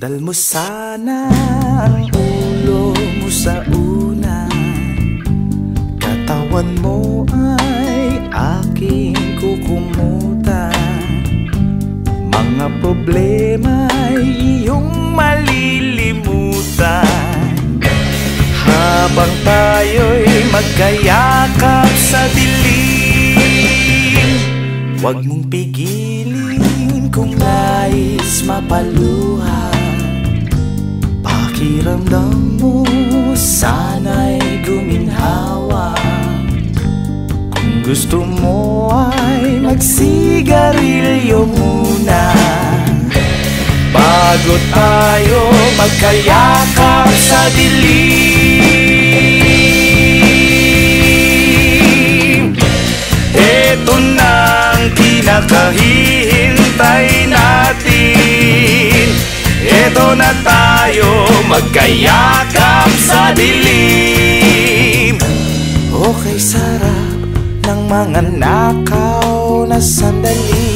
Sandal mo sana ang ulo mo sa unan, katawan mo ay aking kukumutan. Mga problema ay iyong malilimutan, habang tayo'y magkayakap sa dilim. Huwag mong pigilin kung nais mapaluhan, pakiramdam mo sana'y guminhawa. Kung gusto mo ay magsigarilyo muna, bago tayo magkayakap sa dilim. Ito nang pinakahihintay natin, ito na tayo magkayakap sa dilim. Okay, sarap ng mga nakaw na sandali,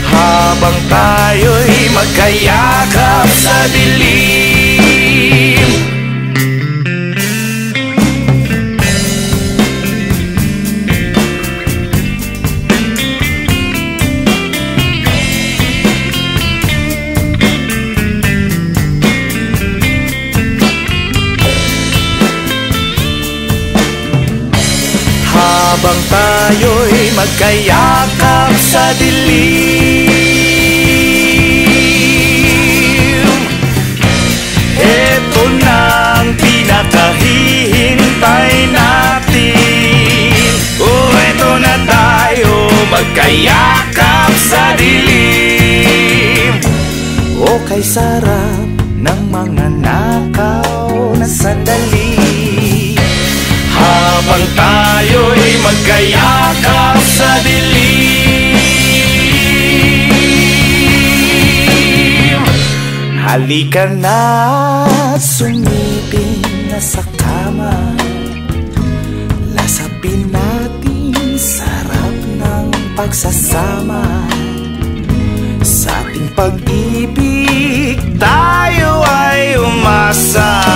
habang tayo'y magkayakap sa dilim. Habang tayo'y magkayakap sa dilim, eto nang pinakahihintay natin. Oh, eto na tayo magkayakap sa dilim. Oh, kay sarap ng mga nakaw na sandali, habang tayo'y magkayakap sa dilim. Halika na, sumiping na sa kama, lasapin natin sarap ng pagsasama. Sa ating pag-ibig tayo ay umasa,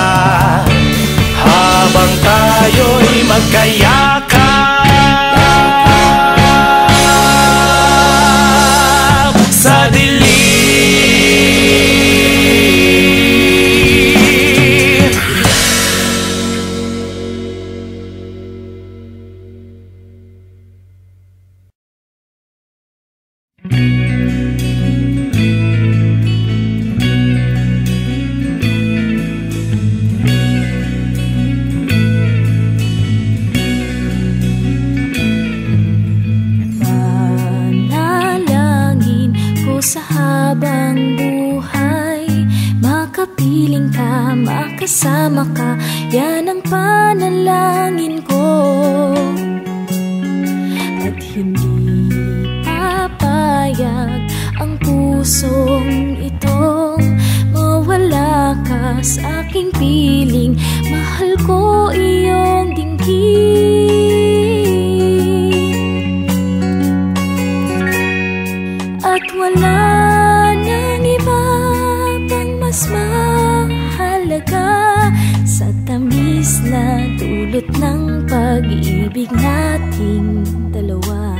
habang tayo'y magkayakap sa dilim. Kasama ka, yan ang panalangin ko. At hindi papayag ang pusong itong mawala ka sa aking piling. Mahal ko iyong dinggin, at wala nang iba pang mas mahalaga sa tamis na dulot ng pag-ibig nating dalawa.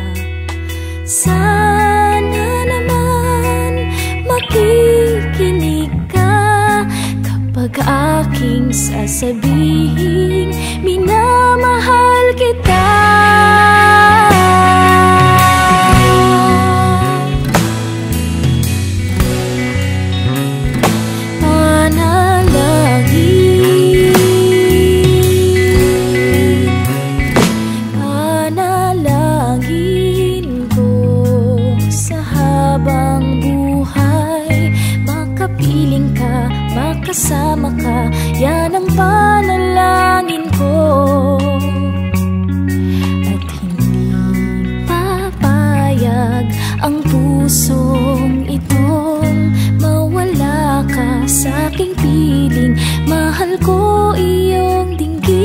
Sana naman makikinig ka kapag aking sasabihin minamahal kita. Kasama ka, yan ang panalangin ko. At hindi papayag ang pusong itong mawala ka sa aking piling. Mahal ko iyong dinggin,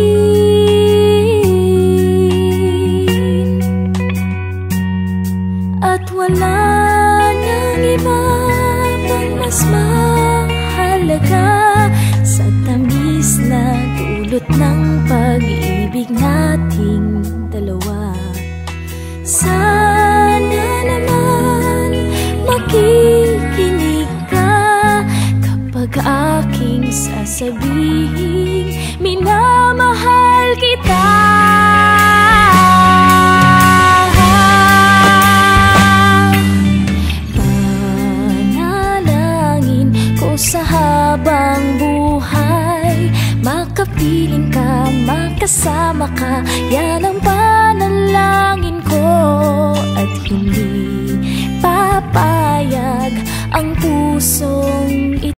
at wala nang iba pang mas mahal aking sasabihin, minamahal kita. Panalangin ko sa habang buhay, makapiling ka, makasama ka, yan ang panalangin ko. At hindi papayag ang pusong ito